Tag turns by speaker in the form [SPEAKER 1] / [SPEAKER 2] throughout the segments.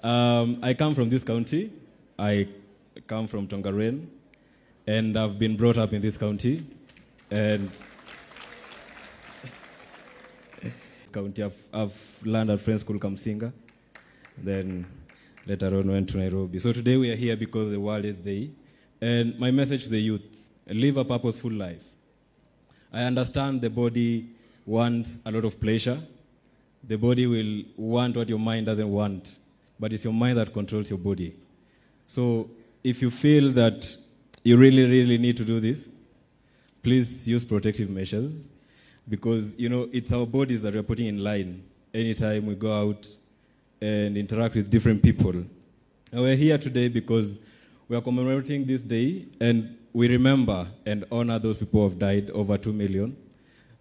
[SPEAKER 1] I come from this county. I come from Tongaren, and I've been brought up in this county. And I've learned at Friends School Kamsinga. Then later on went to Nairobi. So today we are here because the World AIDS Day. And my message to the youth: live a purposeful life. I understand the body wants a lot of pleasure. The body will want what your mind doesn't want, but it's your mind that controls your body. So if you feel that you really, really need to do this, please use protective measures, because, it's our bodies that we're putting in line anytime we go out and interact with different people. And we're here today because we are commemorating this day, and we remember and honor those people who have died. Over 2 million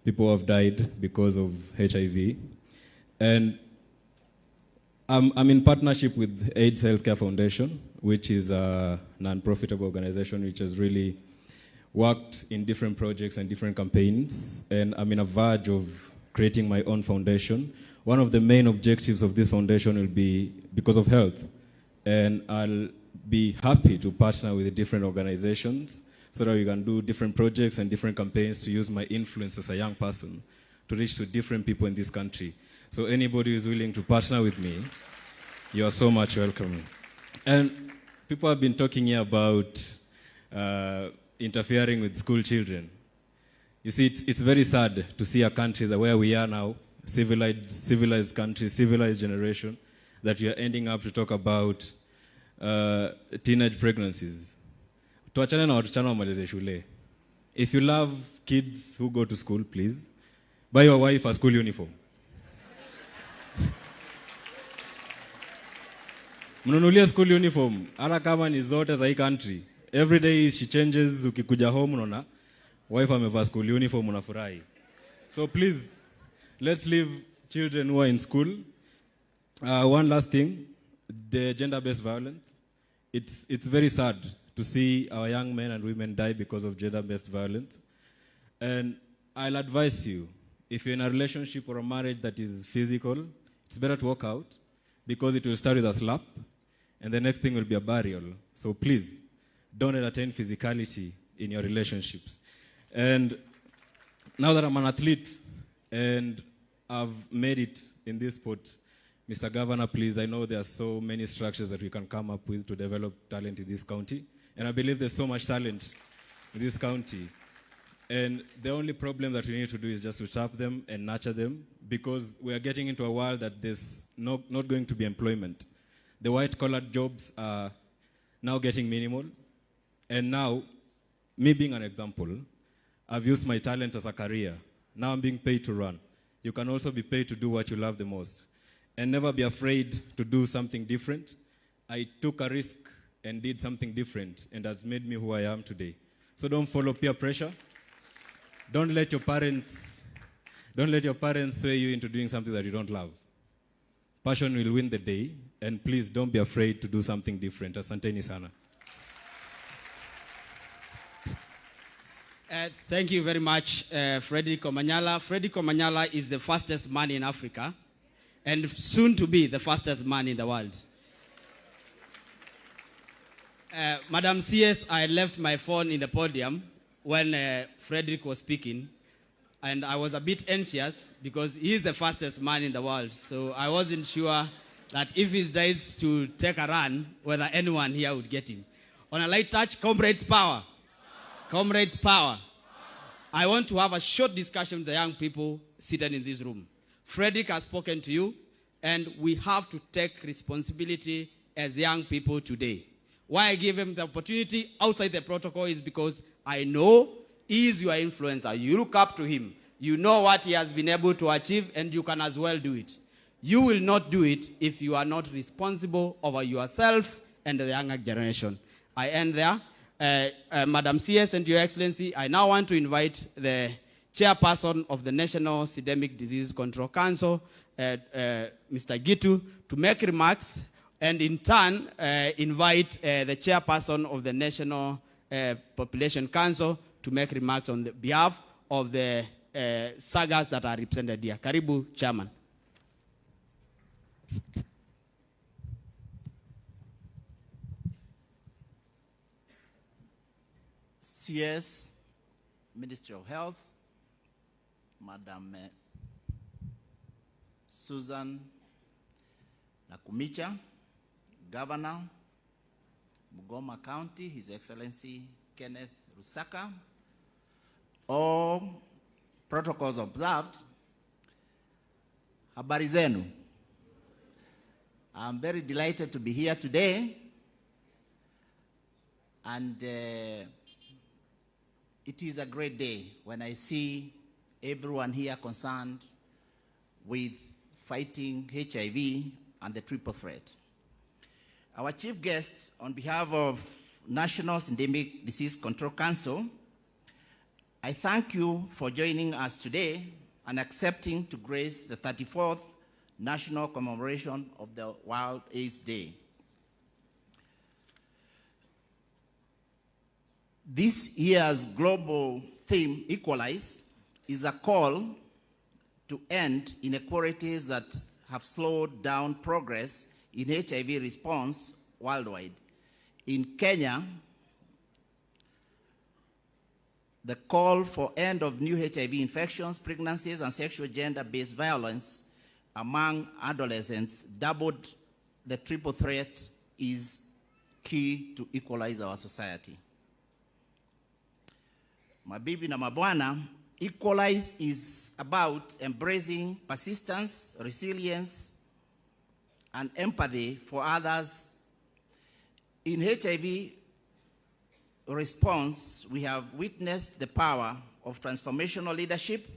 [SPEAKER 1] people who have died because of HIV. And I'm in partnership with AIDS Healthcare Foundation, which is a non-profitable organization which has really worked in different projects and different campaigns. And I'm in a verge of creating my own foundation. One of the main objectives of this foundation will be because of health. And I'll be happy to partner with the different organizations so that we can do different projects and different campaigns to use my influence as a young person to reach to different people in this country. So anybody who is willing to partner with me, you are so much welcome. And people have been talking here about interfering with school children. You see, it's very sad to see a country that where we are now, civilized country, civilized generation, that you are ending up to talk about teenage pregnancies. Tuachane na wasichana wamalize shule. If you love kids who go to school, please buy your wife a school uniform. Mnunulie school uniform, hata kama ni zote za hii country. Every day she changes, ukikuja home unaona wife amevaa school uniform, unafurahi. So please, let's leave children who are in school. One last thing, the gender-based violence. It's very sad to see our young men and women die because of gender-based violence. And I'll advise you, if you're in a relationship or a marriage that is physical, it's better to walk out, because it will start with a slap, and the next thing will be a burial. So please, don't entertain physicality in your relationships. And now that I'm an athlete and I've made it in this sport, Mr. Governor, please, I know there are so many structures that we can come up with to develop talent in this county. And I believe there's so much talent in this county. And the only problem that we need to do is just to tap them and nurture them, because we are getting into a world that there's not going to be employment. The white-collar jobs are now getting minimal. And now, me being an example, I've used my talent as a career. Now I'm being paid to run. You can also be paid to do what you love the most. And never be afraid to do something different. I took a risk and did something different, and that's made me who I am today. So don't follow peer pressure. Don't let your parents sway you into doing something that you don't love. Passion will win the day, and please don't be afraid to do something different. Asanteni sana.
[SPEAKER 2] Thank you very much, Frederick Omanyala. Frederick Omanyala is the fastest man in Africa, and soon to be the fastest man in the world. Madam CS, I left my phone in the podium when Frederick was speaking, and I was a bit anxious because he is the fastest man in the world. So I wasn't sure that if he decides to take a run, whether anyone here would get him. On a light touch, comrades power. Comrades power. I want to have a short discussion with the young people seated in this room. Frederick has spoken to you, and we have to take responsibility as young people today. Why I give him the opportunity outside the protocol is because I know he is your influencer. You look up to him. You know what he has been able to achieve, and you can as well do it. You will not do it if you are not responsible over yourself and the younger generation. I end there. Madam CS and Your Excellency, I now want to invite the chairperson of the National Systemic Disease Control Council, Mr. Gitu, to make remarks, and in turn invite the chairperson of the National Population Council to make remarks on the behalf of the sagas that are represented here. Karibu, Chairman.
[SPEAKER 3] CS, Ministry of Health, Madam Susan Nakumicha, Governor, Bungoma County, His Excellency Kenneth Lusaka, all protocols observed. Habari zenu. I'm very delighted to be here today, and it is a great day when I see everyone here concerned with fighting HIV and the triple threat. Our chief guest, on behalf of National Endemic Disease Control Council, I thank you for joining us today and accepting to grace the 34th National Commemoration of the World AIDS Day. This year's global theme, Equalize, is a call to end inequalities that have slowed down progress in HIV response worldwide. In Kenya, the call for end of new HIV infections, pregnancies, and sexual gender-based violence among adolescents doubled. The triple threat is key to equalize our society. Mabibi na mabwana, Equalize is about embracing persistence, resilience, and empathy for others. In HIV response, we have witnessed the power of transformational leadership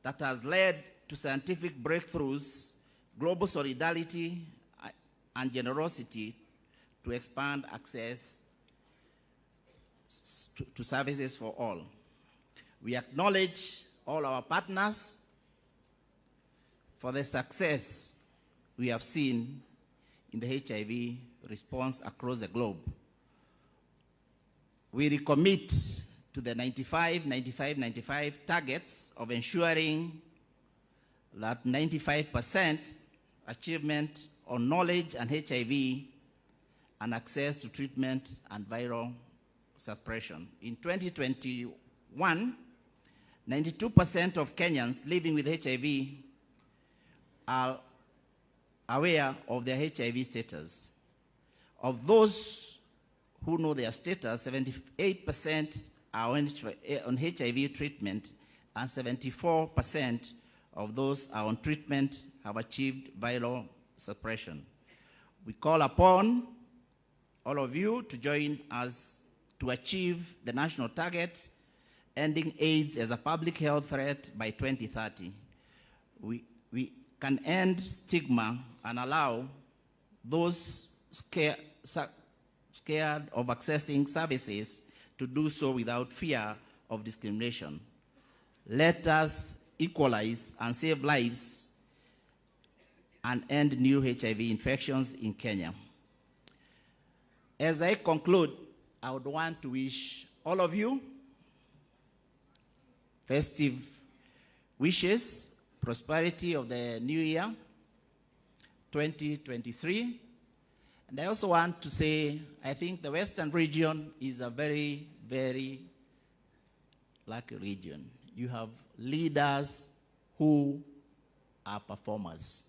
[SPEAKER 3] that has led to scientific breakthroughs, global solidarity, and generosity to expand access to services for all. We acknowledge all our partners for the success we have seen in the HIV response across the globe. We recommit to the 95-95-95 targets of ensuring that 95% achievement on knowledge and HIV and access to treatment and viral suppression. In 2021, 92% of Kenyans living with HIV are aware of their HIV status. Of those who know their status, 78% are on HIV treatment, and 74% of those are on treatment have achieved viral suppression. We call upon all of you to join us to achieve the national target, ending AIDS as a public health threat by 2030. We can end stigma and allow those scared of accessing services to do so without fear of discrimination. Let us equalize and save lives and end new HIV infections in Kenya. As I conclude, I would want to wish all of you festive wishes, prosperity of the new year, 2023. And I also want to say, I think the Western region is a very, very lucky region. You have leaders who are performers.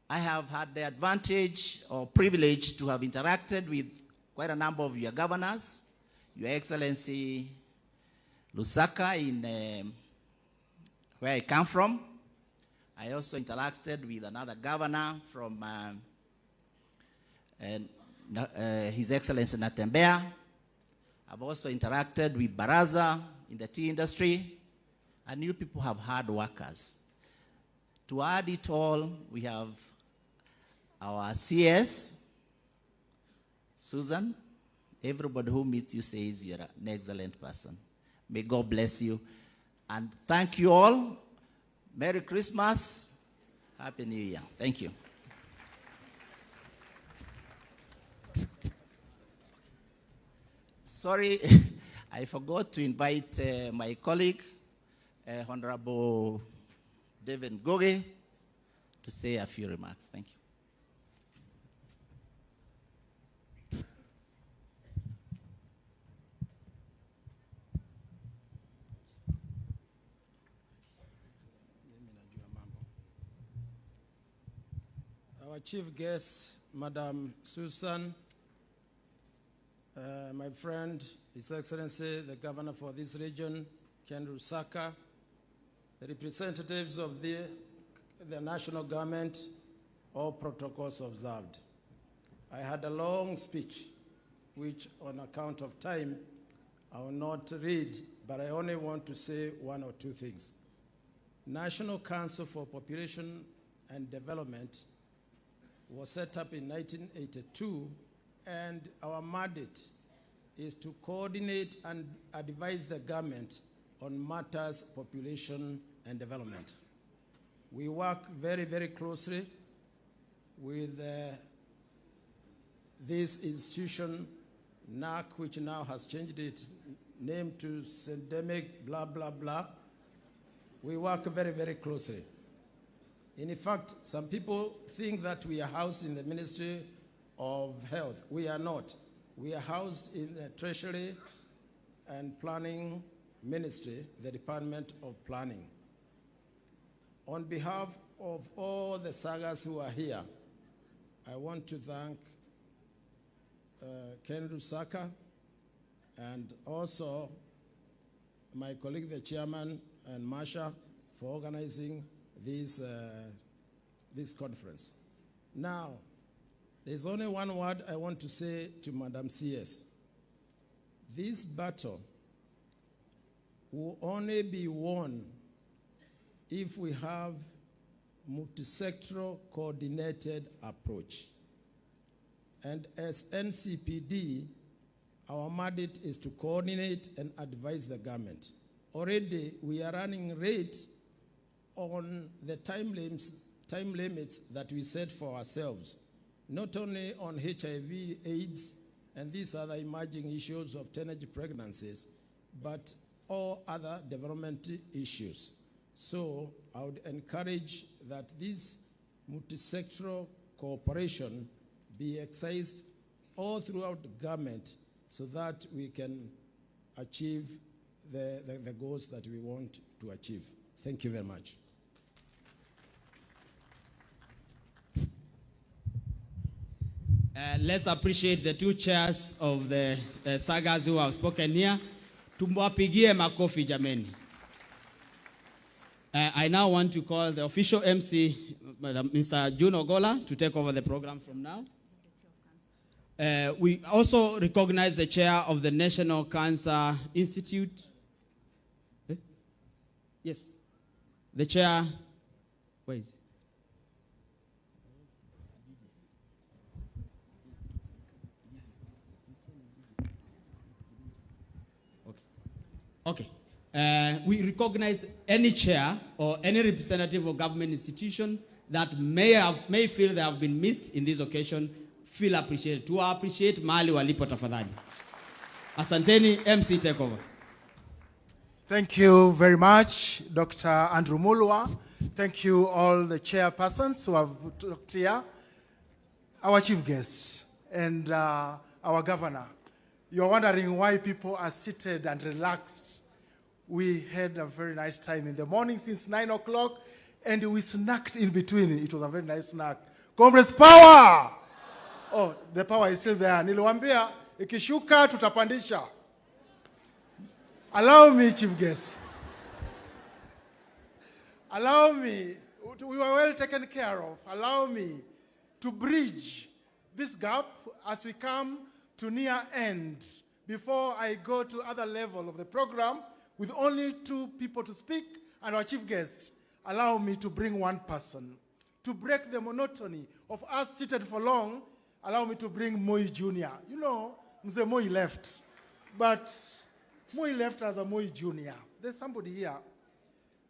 [SPEAKER 3] I have had the advantage or privilege to have interacted with quite a number of your governors, Your Excellency Lusaka in where I come from. I also interacted with another governor from His Excellency Natembea. I've also interacted with Baraza in the tea industry, and you people have hard workers. To add it all, we have our CS, Susan. Everybody who meets you says you're an excellent person. May God bless you. And thank you all. Merry Christmas. Happy New Year. Thank you. Sorry, I forgot to invite my colleague, Honorable David Goge, to say a few remarks. Thank you.
[SPEAKER 4] our chief guest, Madam Susan, my friend, His Excellency, the Governor for this region, Ken Lusaka, the representatives of the national government, all protocols observed. I had a long speech, which on account of time, I will not read, but I only want to say one or two things. National Council for Population and Development was set up in 1982, and our mandate is to coordinate and advise the government on matters population and development. We work very, very closely with this institution, NAC, which now has changed its name to Syndemic, blah, blah, blah. We work very, very closely. In fact, some people think that we are housed in the Ministry of Health. We are not. We are housed in the Treasury and Planning Ministry, the Department of Planning. On behalf of all the sagas who are here, I want to thank Ken Lusaka and also my colleague, the chairman, and Masha for organizing this conference. Now, there's only one word I want to say to Madam CS. This battle will only be won if we have multi-sectoral coordinated approach. And as NCPD, our mandate is to coordinate and advise the government. Already, we are running rates on the time limits that we set for ourselves, not only on HIV, AIDS, and these other emerging issues of teenage pregnancies, but all other development issues. So I would encourage that this multi-sectoral cooperation be exercised all throughout the government so that we can achieve the goals that we want to achieve. Thank you very much.
[SPEAKER 2] Let's appreciate the two chairs of the sagas who have spoken here. Tumwapigie makofi jameni. I now want to call the official MC, Mr. June Ogola, to take over the program from now. We also recognize the chair of the National Cancer Institute. Yes. The chair. Where is he? Okay. We recognize any chair or any representative of government institution that may feel they have been missed in this occasion, feel appreciated. To appreciate mahali walipo tafadhali. Asanteni, MC take over.
[SPEAKER 5] Thank you very much, Dr. Andrew Mulwa. Thank you all the chairpersons who have talked here, our chief guests, and our governor. You're wondering why people are seated and relaxed. We had a very nice time in the morning since 9 o'clock, and we snacked in between. It was a very nice snack. Comrades, power! Oh, the power is still there. Niliwaambia, ikishuka tutapandisha. Allow me, chief guest. Allow me, we were well taken care of. Allow me to bridge this gap as we come to near end before I go to other level of the program with only 2 people to speak and our chief guest. Allow me to bring one person. To break the monotony of us seated for long, allow me to bring Moi Jr. You know, Mzee Moi left, but Moi left as a Moi Jr. There's somebody here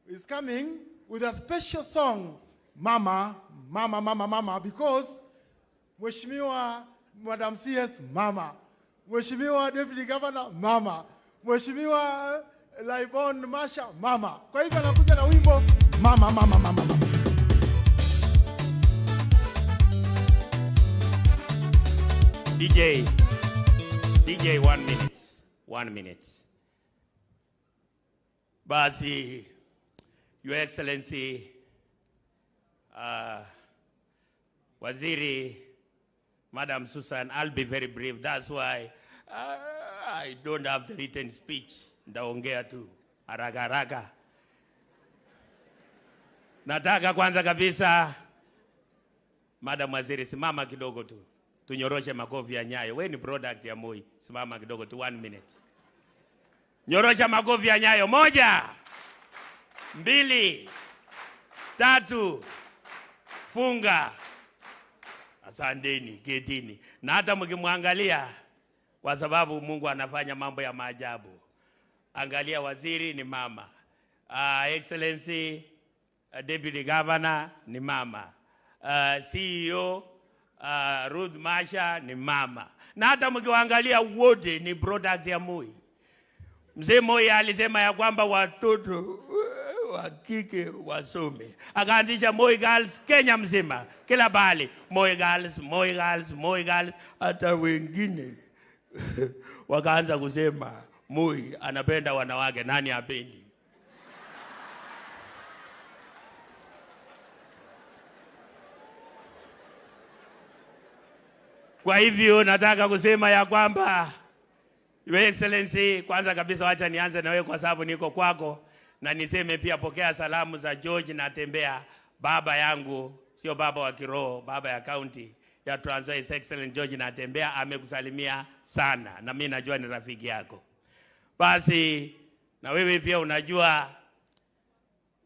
[SPEAKER 5] who is coming with a special song, Mama, Mama, Mama, Mama, because Mheshimiwa Madam CS, Mama. Mheshimiwa Deputy Governor, Mama. Mheshimiwa Laibon Masha, Mama. Kwa hivyo anakuja na wimbo, Mama, Mama, Mama, Mama.
[SPEAKER 6] DJ, 1 minute. 1 minute. Basi, Your Excellency, Waziri, Madam Susan, I'll be very brief. That's why I don't have the written speech. Ndaongea tu haraka haraka. Nataka kwanza kabisa, Madam Waziri, simama kidogo tu. Tunyoroshe makofi ya Nyayo. Wewe ni product ya Moi. Simama kidogo tu 1 minute. Nyorosha makofi ya Nyayo. 1, 2, 3. Funga. Asanteni, ketini. Na hata mkimwangalia, kwa sababu Mungu anafanya mambo ya maajabu. Angalia, waziri ni mama. Excellency Deputy Governor ni mama. CEO Ruth Masha ni mama. Na hata mkiangalia wote ni product ya Moi. Mzee Moi alisema ya kwamba watoto wa kike wasome. Akaanzisha Moi Girls Kenya mzima, kila bali. Moi Girls, Moi Girls, Moi Girls. Hata wengine wakaanza kusema Moi anapenda wanawake, nani hapendi? Kwa hivyo nataka kusema ya kwamba Your Excellency, kwanza kabisa wacha nianze na wewe kwa sababu niko kwako, na niseme pia pokea salamu za George Natembea, baba yangu, sio baba wa kiroho, baba ya county ya Trans Nzoia. His Excellency George Natembea amekusalimia sana, na mimi najua ni rafiki yako. Basi na wewe pia unajua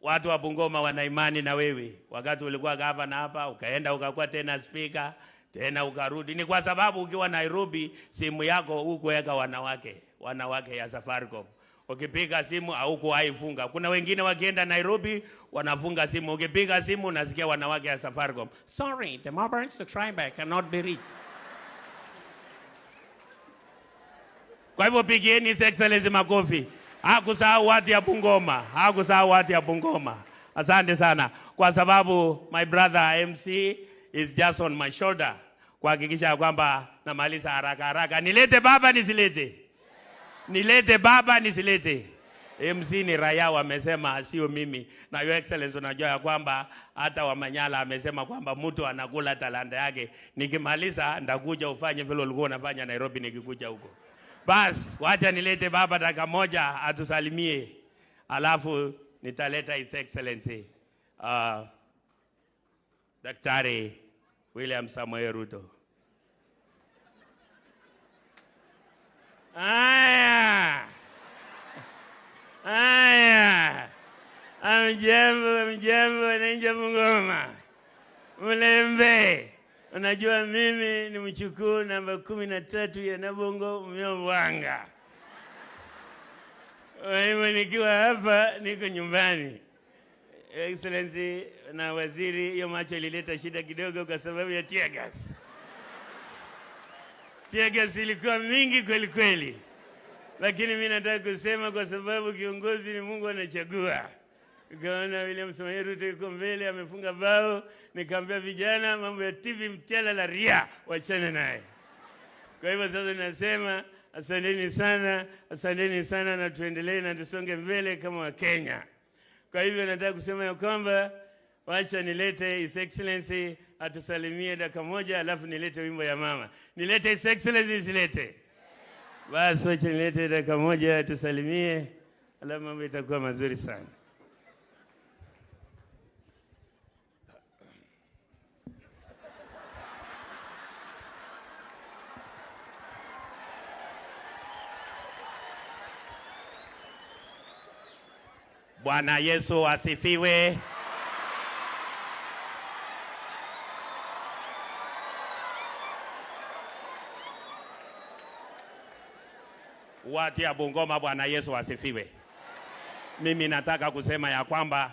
[SPEAKER 6] watu wa Bungoma wana imani na wewe. Wakati ulikuwa gavana hapa, ukaenda ukakuwa tena speaker, tena ukarudi. Ni kwa sababu ukiwa Nairobi simu yako hukuweka wanawake ya Safaricom. Ukipiga simu hauko haifunga. Kuna wengine wakienda Nairobi wanafunga simu. Ukipiga simu unasikia wanawake ya Safaricom. Sorry, the mobile subscriber cannot be reached. Kwa hivyo pigieni His Excellency makofi. Hakusahau watu ya Bungoma. Hakusahau watu ya Bungoma. Asante sana. Kwa sababu my brother MC is just on my shoulder, kuhakikisha kwamba namaliza haraka haraka. Nilete baba nisilete? Nilete baba nisilete? MC ni raia wamesema, sio mimi. Na Your Excellency unajua ya kwamba hata Wamanyala amesema kwamba mtu anakula talanta yake. Nikimaliza ndakuja ufanye vile ulikuwa unafanya Nairobi nikikuja huko. Bas, wacha nilete baba dakika moja atusalimie. Alafu nitaleta His Excellency Daktari William Samoei Ruto. Aya. Mjambo ninja Bungoma. Mlembe. Unajua mimi ni mchukuu namba 13 ya Nabongo Mnyovanga. Wewe nikiwa hapa niko nyumbani. Excellency na waziri, hiyo macho ilileta shida kidogo kwa sababu ya tear gas. Tear gas ilikuwa mingi kweli kweli. Lakini mimi nataka kusema kwa sababu kiongozi ni Mungu anachagua. Nikaona William Samoei Ruto yuko mbele amefunga bao, nikamwambia vijana mambo ya TV mtela la ria wachane naye. Kwa hivyo sasa nasema asanteni sana na tuendelee na tusonge mbele kama Wakenya. Kwa hivyo nataka kusema ya kwamba wacha nilete His Excellency atusalimie dakika moja, alafu nilete wimbo ya mama. Nilete His Excellency nisilete? Basi wacha nilete dakika moja atusalimie, alafu mambo itakuwa mazuri sana. Bwana Yesu asifiwe. Watu ya Bungoma, Bwana Yesu asifiwe. Mimi nataka kusema ya kwamba,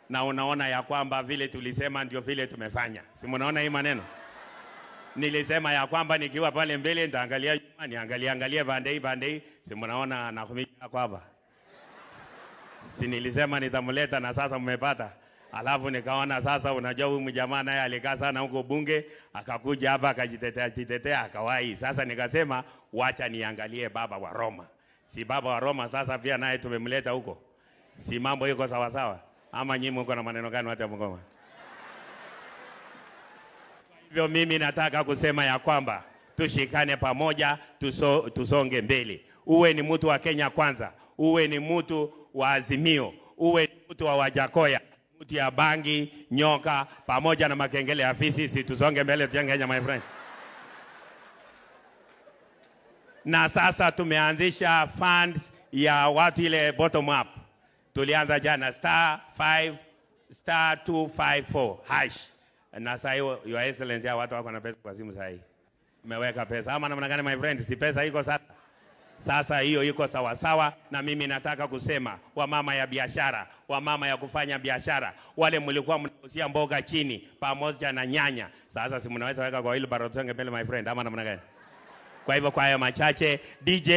[SPEAKER 6] na unaona ya kwamba vile tulisema ndio vile tumefanya. Si mnaona hii maneno? Nilisema ya kwamba nikiwa pale mbele nitaangalia nyuma, niangalie bandei. Si mnaona nakumika kwa hapa? Si nilisema nitamleta na sasa mmepata. Alafu nikaona sasa unajua huyu mjamaa naye alikaa sana huko bunge, akakuja hapa akajitetea akawahi. Sasa nikasema wacha niangalie baba wa Roma. Si baba wa Roma sasa pia naye tumemleta huko. Si mambo yuko sawa sawa? Ama nyinyi mko na maneno gani watu wa Bungoma? Hivyo mimi nataka kusema ya kwamba tushikane pamoja, tusonge mbele. Uwe ni mtu wa Kenya Kwanza, uwe ni mtu wa Azimio, uwe ni mtu wa Wajakoya, mtu ya bangi, nyoka, pamoja na makengele ya fisi, si tusonge mbele, tujenge Kenya, my friend. Na sasa tumeanzisha funds ya watu ile bottom up. Tulianza jana *254# na sasa hiyo your excellency ya watu wako na pesa kwa simu sasa hii. Umeweka pesa ama namna gani my friend? Si pesa iko sasa. Sasa hiyo iko sawa sawa, na mimi nataka kusema wamama ya biashara, wamama ya kufanya biashara, wale mlikuwa mnausia mboga chini pamoja na nyanya, sasa si mnaweza weka kwa ile baro tusonge mbele my friend, ama namna gani? Kwa hivyo kwa haya machache, DJ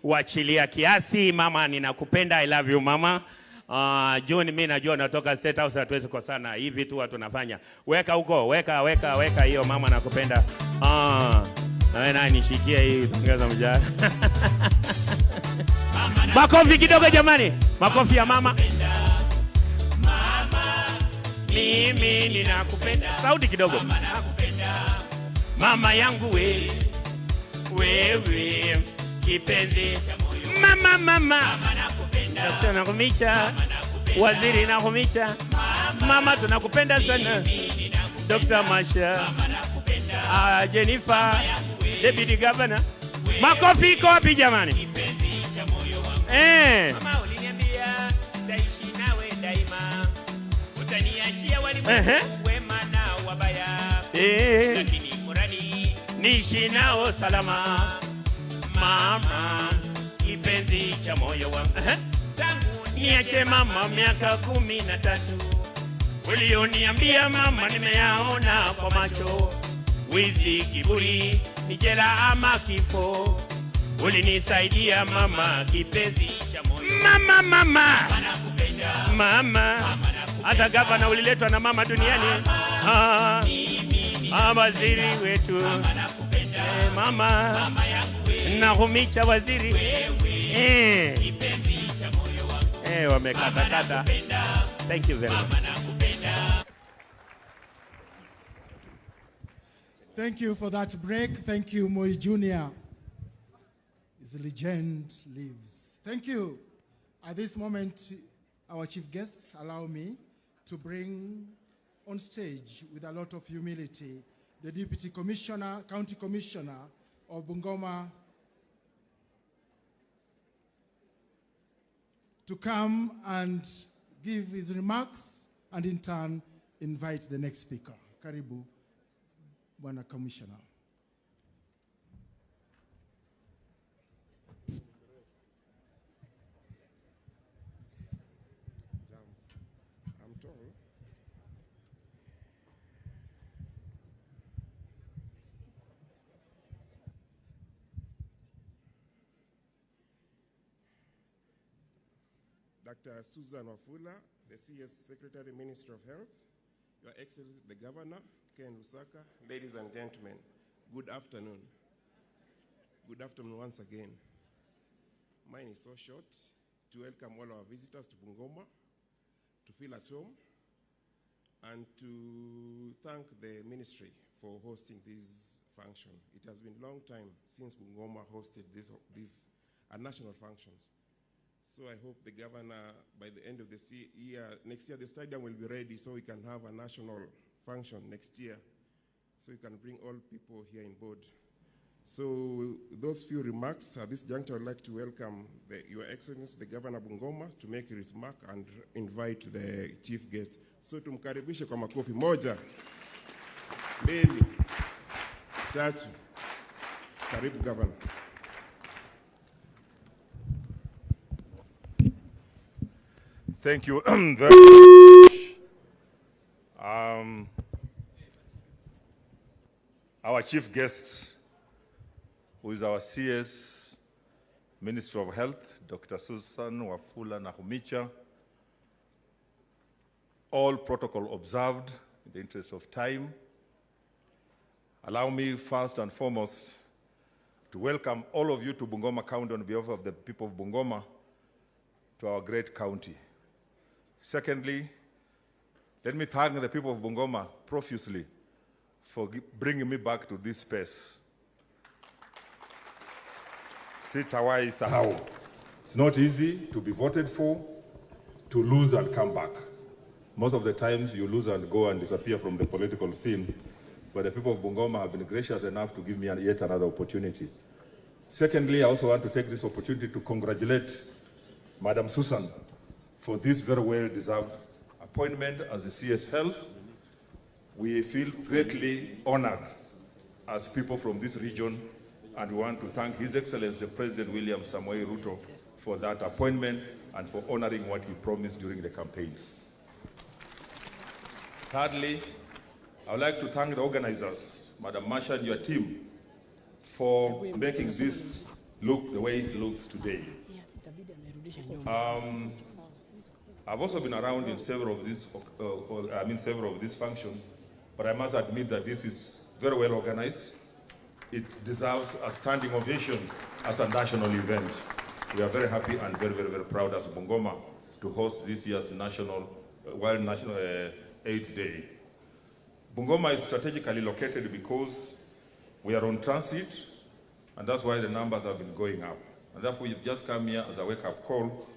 [SPEAKER 6] wachilia kiasi. Mama ninakupenda, I love you mama. John, mimi najua natoka State House, hatuwezi kosana. Hivi tu watu tunafanya. Weka huko, weka hiyo mama nakupenda. Na wewe nani nishikie hii ongeza mjana. Makofi kidogo jamani. Makofi ya mama. Mama, mimi ninakupenda. Sauti kidogo. Mama nakupenda. Mama yangu wewe kipenzi cha moyo. Mama nakupenda. Dr. nakumicha. Waziri nakumicha. Mama tunakupenda sana. Dr. Masha. Jennifer, Deputy Governor. Makofi iko wapi jamani? Mama uliniambia utaishi nawe daima. Utaniachia walimwengu wema na wabaya. Lakini muradi niishi nao salama. Mama kipenzi cha moyo wangu. Tangu niache mama miaka 13. Ulioniambia mama nimeyaona kwa macho. Wizi, kiburi, ni jela ama kifo. Ulinisaidia mama kipenzi cha moyo. Mama nakupenda. Mama hata gavana uliletwa na mama duniani. Waziri wetu. Mama nakupenda. Mama nakumicha waziri. Kipenzi cha moyo wangu. Wamekata. Thank you very much.
[SPEAKER 5] Thank you for that break. Thank you, Moi Jr. The legend lives. Thank you. At this moment, our chief guests allow me to bring on stage with a lot of humility the Deputy Commissioner, County Commissioner of Bungoma, to come and give his remarks and in turn invite the next speaker. Karibu, Bwana Commissioner.
[SPEAKER 7] I'm tall. Dr. Susan Wafula, the CS Secretary, Minister of Health, Your Excellency, the Governor, Ken Lusaka, ladies and gentlemen, good afternoon. Good afternoon once again. Mine is so short to welcome all our visitors to Bungoma, to feel at home, and to thank the ministry for hosting this function. It has been a long time since Bungoma hosted these national functions. So I hope the governor, by the end of this year, next year, the stadium will be ready so we can have a national function next year. So you can bring all people here in board. So those few remarks, at this juncture, I'd like to welcome Your Excellency, the Governor of Bungoma, to make his remark and invite the chief guest. So tumkaribishe kwa makofi moja, mbili, tatu. Karibu Governor.
[SPEAKER 8] Thank you very much. Our chief guest, who is our CS, Minister of Health, Dr. Susan Wafula Nakhumicha, all protocol observed in the interest of time. Allow me first and foremost to welcome all of you to Bungoma County on behalf of the people of Bungoma to our great county. Secondly, let me thank the people of Bungoma profusely for bringing me back to this space. Sitawai sahau. It's not easy to be voted for, to lose and come back. Most of the times you lose and go and disappear from the political scene, but the people of Bungoma have been gracious enough to give me yet another opportunity. Secondly, I also want to take this opportunity to congratulate Madam Susan for this very well-deserved appointment as the CS Health. We feel greatly honored as people from this region, and we want to thank His Excellency President William Samoei Ruto for that appointment and for honoring what he promised during the campaigns. Thirdly, I would like to thank the organizers, Madam Masha and your team, for making this look the way it looks today. I've also been around in several of these functions, but I must admit that this is very well organized. It deserves a standing ovation as a national event. We are very happy and very, very, very proud as Bungoma to host this year's World National AIDS Day. Bungoma is strategically located because we are on transit, and that's why the numbers have been going up. And therefore, we've just come here as a wake-up call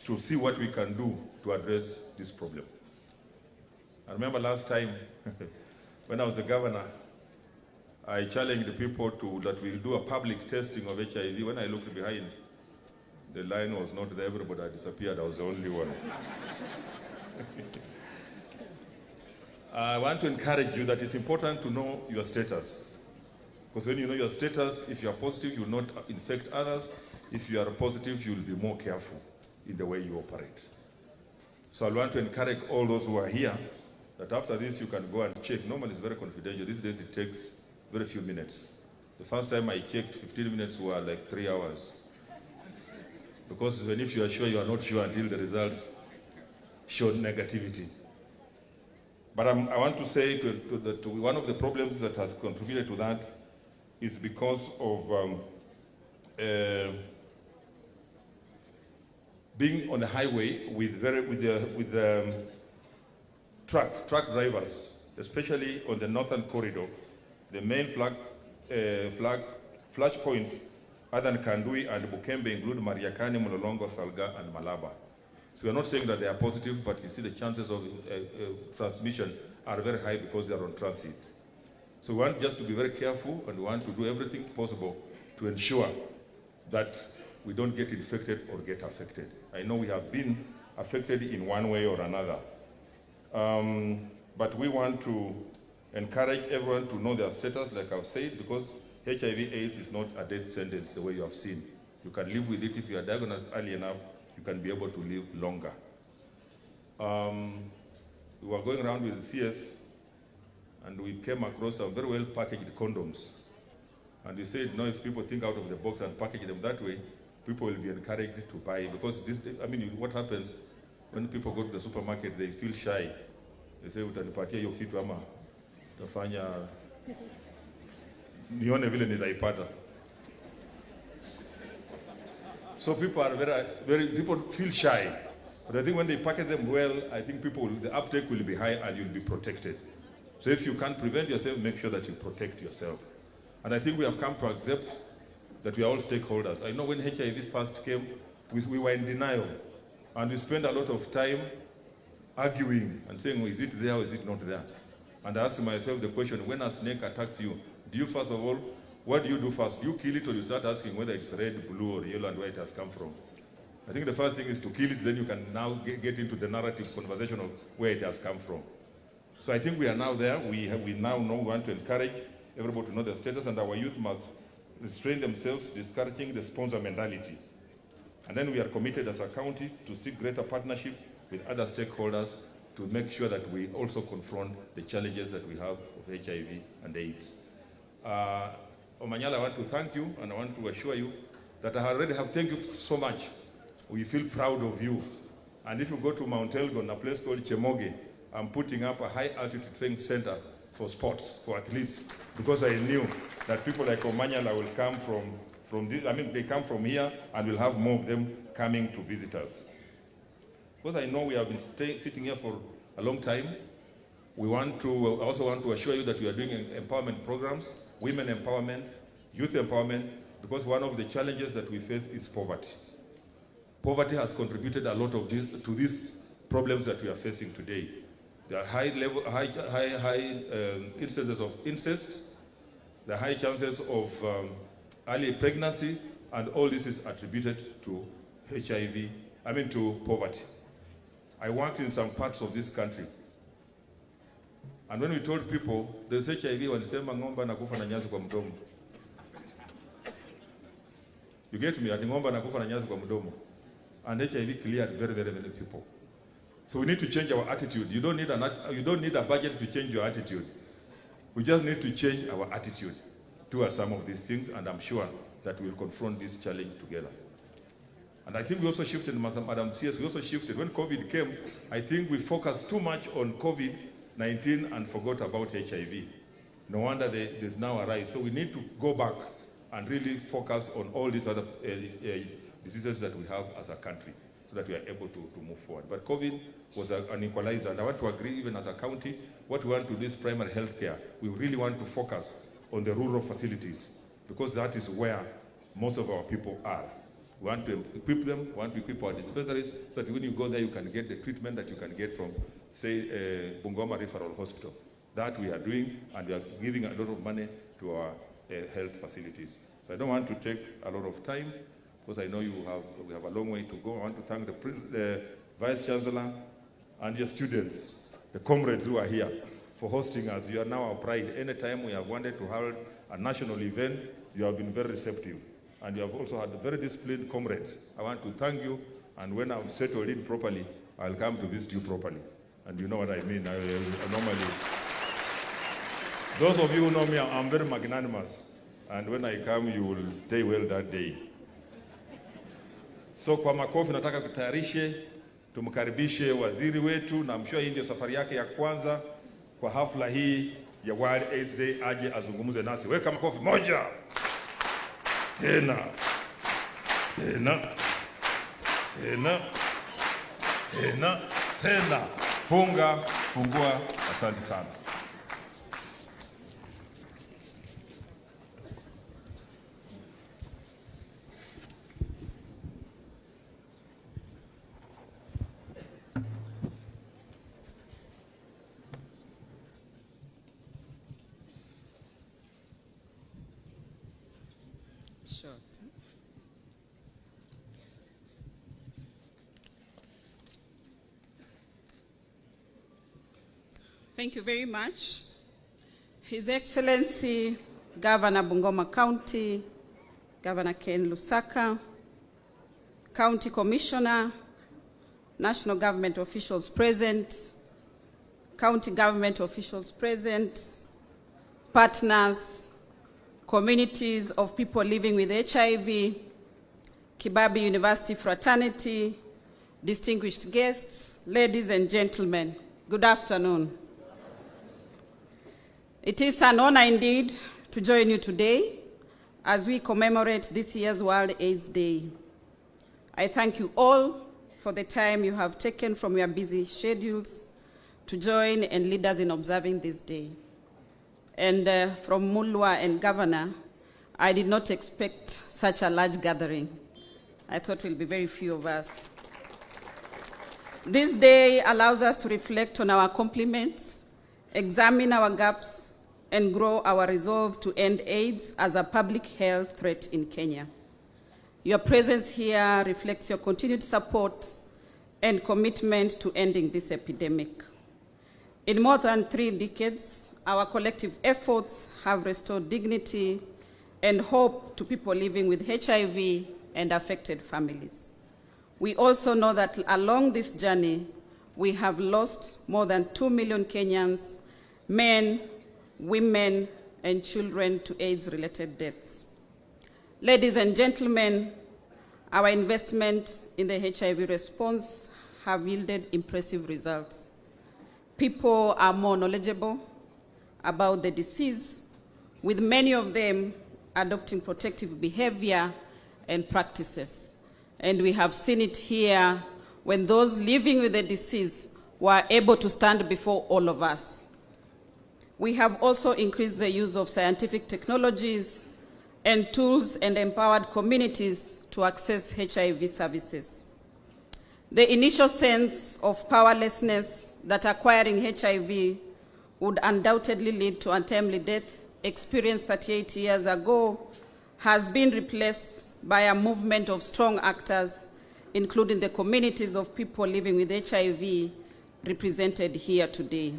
[SPEAKER 8] to see what we can do to address this problem. I remember last time, when I was the governor, I challenged the people that we do a public testing of HIV. When I looked behind, the line was not there, everybody had disappeared, I was the only one. I want to encourage you that it's important to know your status. Because when you know your status, if you are positive, you will not infect others. If you are positive, you will be more careful in the way you operate. So I want to encourage all those who are here that after this you can go and check. Normally it's very confidential. These days it takes very few minutes. The first time I checked, 15 minutes were like 3 hours. Because even if you are sure, you are not sure until the results show negativity. But I want to say to one of the problems that has contributed to that is because of being on the highway with truck drivers, especially on the northern corridor. The main flash points other than Kandui and Bukembe include Mariakani, Mulolongo, Salga, and Malaba. So we're not saying that they are positive, but you see the chances of transmission are very high because they are on transit. So we want just to be very careful, and we want to do everything possible to ensure that we don't get infected or get affected. I know we have been affected in one way or another. But we want to encourage everyone to know their status, like I've said, because HIV/AIDS is not a death sentence the way you have seen. You can live with it if you are diagnosed early enough. You can be able to live longer. We were going around with the CS, and we came across some very well packaged condoms. And we said, no, if people think out of the box and package them that way, people will be encouraged to buy. Because what happens when people go to the supermarket, they feel shy. They say, utanipatia hiyo kitu ama utafanya nione vile nitaipata. So people are people feel shy. But I think when they package them well, I think the uptake will be high and you'll be protected. So if you can't prevent yourself, make sure that you protect yourself. And I think we have come to accept that we are all stakeholders. I know when HIV first came, we were in denial. And we spent a lot of time arguing and saying, is it there or is it not there? And I asked myself the question, when a snake attacks you, do you first of all, what do you do first? Do you kill it, or you start asking whether it's red, blue, or yellow and where it has come from? I think the first thing is to kill it, then you can now get into the narrative conversation of where it has come from. So I think we are now there. We now know we want to encourage everybody to know their status, and our youth must restrain themselves, discouraging the sponsor mentality. And then we are committed as a county to seek greater partnership with other stakeholders to make sure that we also confront the challenges that we have of HIV and AIDS. Omanyala, I want to thank you, and I want to assure you that I already have thanked you so much. We feel proud of you. And if you go to Mount Elgon, a place called Chemoge, I'm putting up a high altitude training center for sports, for athletes, because I knew that people like Omanyala will come they come from here, and we'll have more of them coming to visit us. Because I know we have been sitting here for a long time. also want to assure you that we are doing empowerment programs, women empowerment, youth empowerment, because one of the challenges that we face is poverty. Poverty has contributed a lot to these problems that we are facing today. There are high instances of incest, the high chances of early pregnancy, and all this is attributed to to poverty. I worked in some parts of this country, and when we told people there's HIV, walisema ng'ombe anakufa na nyasi kwa mdomo. You get me? Ati ng'ombe anakufa na nyasi kwa mdomo. And HIV cleared very, very many people. So we need to change our attitude. You don't need a budget to change your attitude. We just need to change our attitude towards some of these things, and I'm sure that we'll confront this challenge together. And I think we also shifted, Madam CS, we also shifted. When COVID came, I think we focused too much on COVID-19 and forgot about HIV. No wonder there's now a rise. So we need to go back and really focus on all these other diseases that we have as a country, so that we are able to move forward. But COVID was an equalizer, and I want to agree, even as a county, what we want to do is primary health care. We really want to focus on the rural facilities, because that is where most of our people are. We want to equip them, we want to equip our dispensaries, so that when you go there, you can get the treatment that you can get from, say, Bungoma Referral Hospital. That we are doing, and we are giving a lot of money to our health facilities. So I don't want to take a lot of time, because I know we have a long way to go. I want to thank the Vice Chancellor and your students, the comrades who are here, for hosting us. You are now our pride. Anytime we have wanted to hold a national event, you have been very receptive. And you have also had very disciplined comrades. I want to thank you, and when I'm settled in properly, I'll come to visit you properly. And you know what I mean. I normally, those of you who know me, I'm very magnanimous. And when I come, you will stay well that day. So kwa makofi nataka kutayarishe, tumkaribishe waziri wetu, na mshua hii ndio safari yake ya kwanza kwa hafla hii ya World AIDS Day, aje azungumuze nasi. Weka makofi moja. Tena. Tena. Tena. Tena. Tena. Fungua. Asante sana.
[SPEAKER 9] Thank you very much. His Excellency, Governor Bungoma County, Governor Ken Lusaka, County Commissioner, National Government officials present, County Government officials present, partners, communities of people living with HIV, Kibabii University fraternity, distinguished guests, ladies and gentlemen, good afternoon. It is an honor indeed to join you today as we commemorate this year's World AIDS Day. I thank you all for the time you have taken from your busy schedules to join and lead us in observing this day. And from Mulwa and Governor, I did not expect such a large gathering. I thought it will be very few of us. This day allows us to reflect on our accomplishments, examine our gaps, and grow our resolve to end AIDS as a public health threat in Kenya. Your presence here reflects your continued support and commitment to ending this epidemic. In more than 3 decades, our collective efforts have restored dignity and hope to people living with HIV and affected families. We also know that along this journey, we have lost more than 2 million Kenyans, men, women, and children to AIDS-related deaths. Ladies and gentlemen, our investment in the HIV response have yielded impressive results. People are more knowledgeable about the disease, with many of them adopting protective behavior and practices. And we have seen it here when those living with the disease were able to stand before all of us We have also increased the use of scientific technologies and tools and empowered communities to access HIV services. The initial sense of powerlessness that acquiring HIV would undoubtedly lead to untimely death experienced 38 years ago has been replaced by a movement of strong actors, including the communities of people living with HIV represented here today.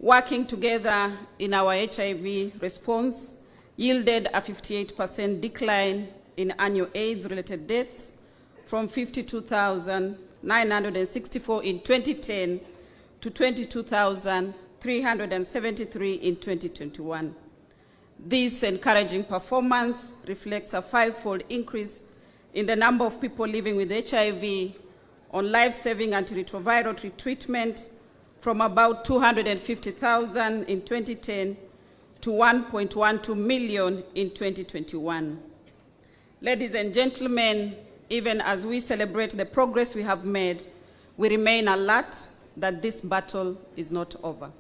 [SPEAKER 9] Working together in our HIV response yielded a 58% decline in annual AIDS-related deaths from 52,964 in 2010 to 22,373 in 2021. This encouraging performance reflects a five-fold increase in the number of people living with HIV on life-saving antiretroviral treatment from about 250,000 in 2010 to 1.12 million in 2021. Ladies and gentlemen, even as we celebrate the progress we have made, we remain alert that this battle is not over.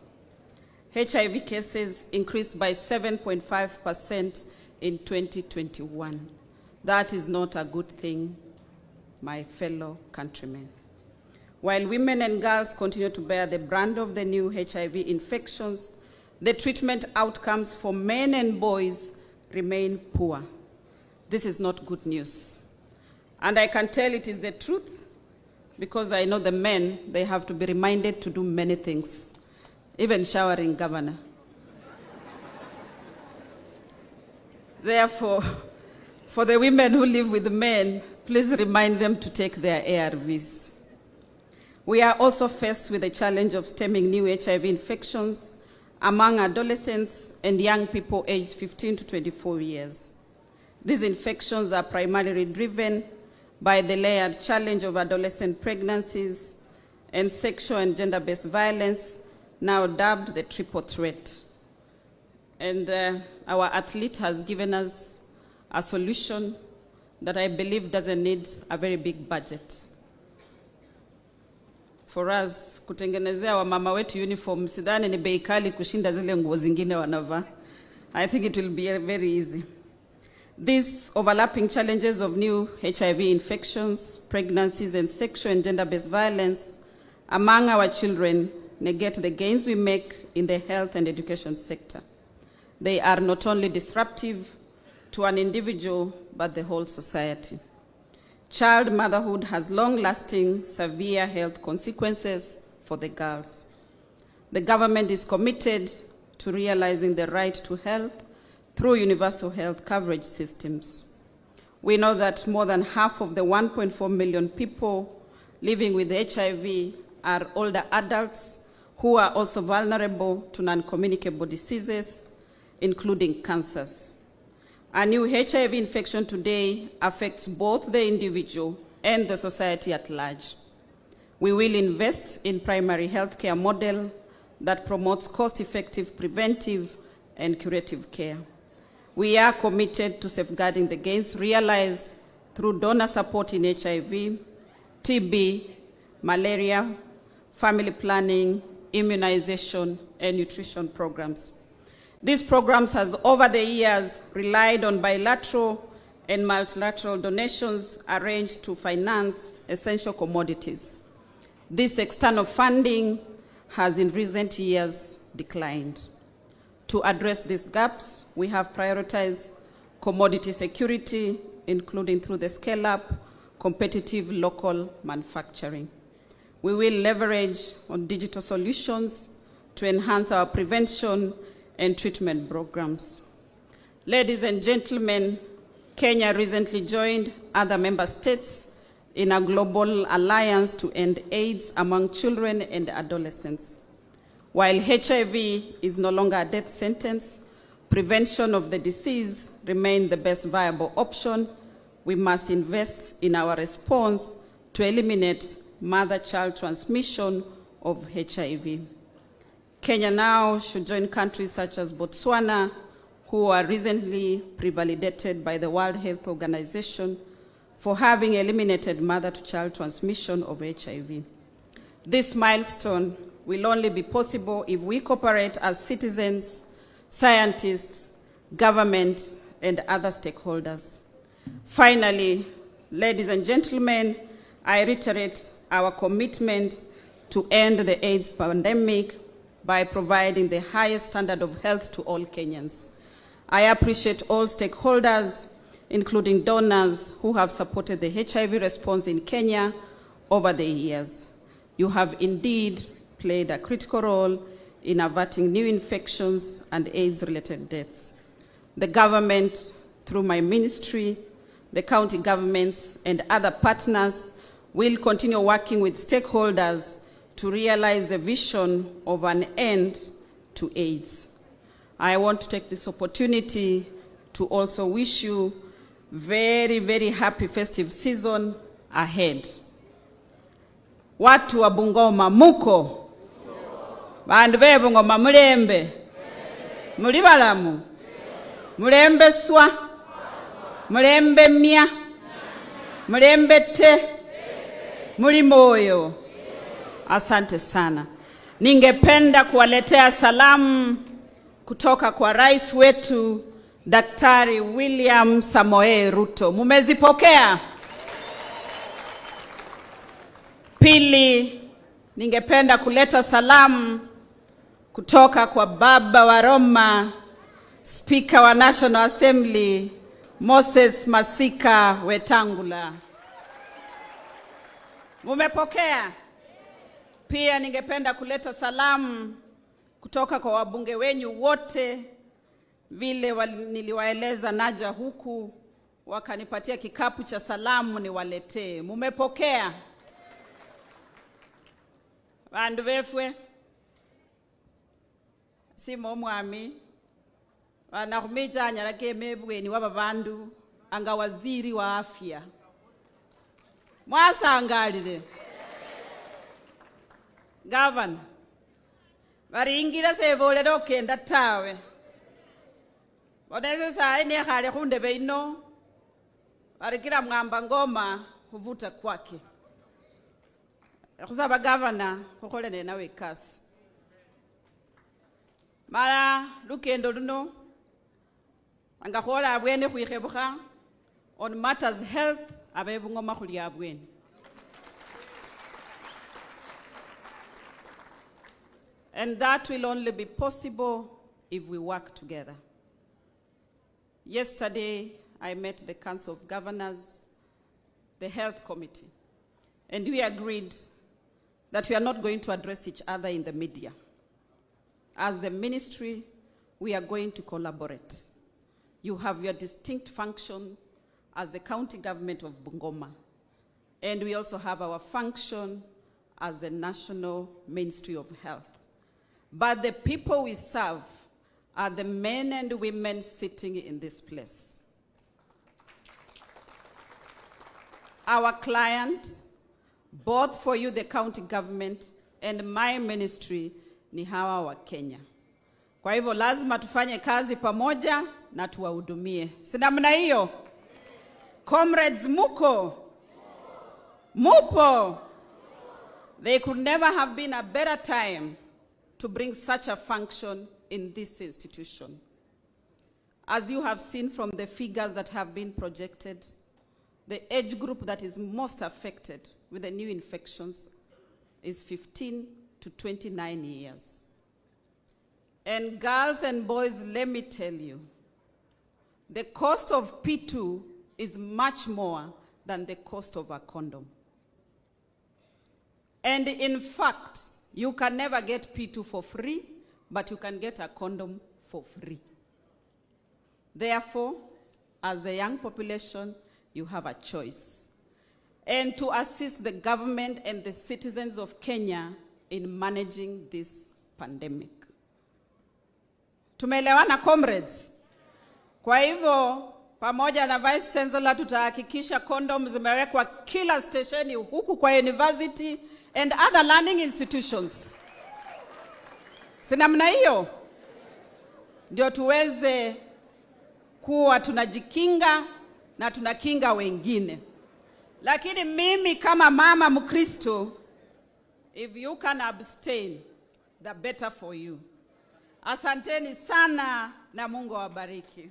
[SPEAKER 9] HIV cases increased by 7.5% in 2021. That is not a good thing, my fellow countrymen. While women and girls continue to bear the brunt of the new HIV infections, the treatment outcomes for men and boys remain poor. This is not good news. And I can tell it is the truth because I know the men, they have to be reminded to do many things, even showering, Governor. Therefore, for the women who live with men, please remind them to take their ARVs. We are also faced with the challenge of stemming new HIV infections among adolescents and young people aged 15 to 24 years. These infections are primarily driven by the layered challenge of adolescent pregnancies and sexual and gender-based violence, now dubbed the triple threat. And our athlete has given us a solution that I believe doesn't need a very big budget. For us, kutengenezea wamama wetu uniform, sidhani ni bei kali kushinda zile nguo zingine wanavaa. I think it will be very easy. These overlapping challenges of new HIV infections, pregnancies, and sexual and gender-based violence among our children negate the gains we make in the health and education sector. They are not only disruptive to an individual, but the whole society. Child motherhood has long-lasting, severe health consequences for the girls. The government is committed to realizing the right to health through universal health coverage systems. We know that more than half of the 1.4 million people living with HIV are older adults who are also vulnerable to non-communicable diseases, including cancers. A new HIV infection today affects both the individual and the society at large. We will invest in primary healthcare model that promotes cost-effective preventive and curative care. We are committed to safeguarding the gains realized through donor support in HIV, TB, malaria, family planning, immunization, and nutrition programs. These programs have over the years relied on bilateral and multilateral donations arranged to finance essential commodities. This external funding has in recent years declined. To address these gaps, we have prioritized commodity security, including through the scale-up, competitive local manufacturing. We will leverage on digital solutions to enhance our prevention and treatment programs. Ladies and gentlemen, Kenya recently joined other member states in a global alliance to end AIDS among children and adolescents. While HIV is no longer a death sentence, prevention of the disease remains the best viable option. We must invest in our response to eliminate mother-child transmission of HIV. Kenya now should join countries such as Botswana, who are recently pre-validated by the World Health Organization for having eliminated mother-to-child transmission of HIV. This milestone will only be possible if we cooperate as citizens, scientists, government, and other stakeholders. Finally, ladies and gentlemen, I reiterate our commitment to end the AIDS pandemic by providing the highest standard of health to all Kenyans. I appreciate all stakeholders, including donors, who have supported the HIV response in Kenya over the years. You have indeed played a critical role in averting new infections and AIDS-related deaths. The government, through my ministry, the county governments, and other partners, will continue working with stakeholders to realize the vision of an end to AIDS. I want to take this opportunity to also wish you very, very happy festive season ahead. Watu wa Bungoma muko? Bandu be Bungoma mulembe? Muli balamu? Mulembe swa? Mulembe mya? Mulembe te? Muli moyo? Asante sana. Ningependa kuwaletea salamu kutoka kwa rais wetu Daktari William Samoei Ruto. Mumezipokea? Pili, ningependa kuleta salamu kutoka kwa baba wa Roma, Speaker wa National Assembly, Moses Masika Wetangula. Mumepokea? Pia ningependa kuleta salamu kutoka kwa wabunge wenyu wote, vile niliwaeleza naja huku, wakanipatia kikapu cha salamu niwaletee. Mumepokea? Bandu befwe, simo mwami, wanakumija nyarake mebweni waba bandu, anga waziri wa afya. Mwasa angalile. Governor, baringira sebole dokenda tawe. Boneze saa ni khale khundebe ino, barikira mwamba ngoma kuvuta kwake. Khusaba governor khokole ne nawe kasi. Mala lukendo luno angakhola abwene khwikhebuka on matters health abebungoma khuli abwene. And that will only be possible if we work together. Yesterday, I met the Council of Governors, the Health Committee, and we agreed that we are not going to address each other in the media. As the ministry, we are going to collaborate. You have your distinct function as the county government of Bungoma, and we also have our function as the National Ministry of Health. But the people we serve are the men and women sitting in this place. Our client, both for you, the county government, and my ministry, ni hawa wa Kenya. Kwa hivyo lazima tufanye kazi pamoja na tuwahudumie. Si namna hiyo? Comrades muko? Mupo? There could never have been a better time to bring such a function in this institution. As you have seen from the figures that have been projected, the age group that is most affected with the new infections is 15 to 29 years. And girls and boys, let me tell you, the cost of P2 is much more than the cost of a condom. And in fact, you can never get P2 for free, but you can get a condom for free. Therefore, as the young population, you have a choice. And to assist the government and the citizens of Kenya in managing this pandemic. Tumeelewana comrades? Kwa hivyo, pamoja na Vice Chancellor tutahakikisha condoms zimewekwa kila stesheni huku kwa university and other learning institutions. Si namna hiyo? Ndio tuweze kuwa tunajikinga na tunakinga wengine. Lakini mimi kama mama Mkristo, if you can abstain the better for you. Asanteni sana na Mungu awabariki.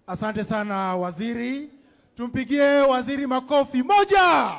[SPEAKER 5] Asante sana waziri. Tumpigie waziri makofi moja.